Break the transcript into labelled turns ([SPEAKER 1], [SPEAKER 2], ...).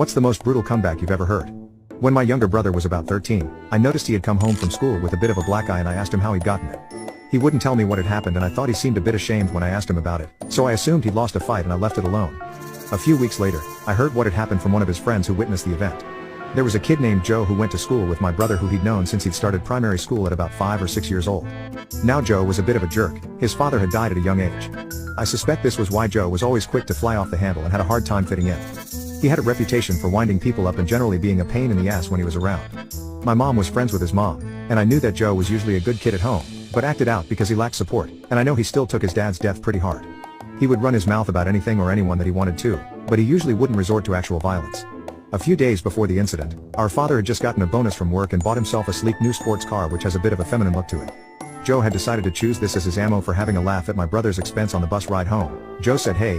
[SPEAKER 1] What's the most brutal comeback you've ever heard? When my younger brother was about 13, I noticed he had come home from school with a bit of a black eye and I asked him how he'd gotten it. He wouldn't tell me what had happened and I thought he seemed a bit ashamed when I asked him about it, so I assumed he'd lost a fight and I left it alone. A few weeks later, I heard what had happened from one of his friends who witnessed the event. There was a kid named Joe who went to school with my brother who he'd known since he'd started primary school at about 5 or 6 years old. Now Joe was a bit of a jerk. His father had died at a young age. I suspect this was why Joe was always quick to fly off the handle and had a hard time fitting in. He had a reputation for winding people up and generally being a pain in the ass when he was around. My mom was friends with his mom, and I knew that Joe was usually a good kid at home, but acted out because he lacked support, and I know he still took his dad's death pretty hard. He would run his mouth about anything or anyone that he wanted to, but he usually wouldn't resort to actual violence. A few days before the incident, our father had just gotten a bonus from work and bought himself a sleek new sports car which has a bit of a feminine look to it. Joe had decided to choose this as his ammo for having a laugh at my brother's expense on the bus ride home. Joe said, "Hey,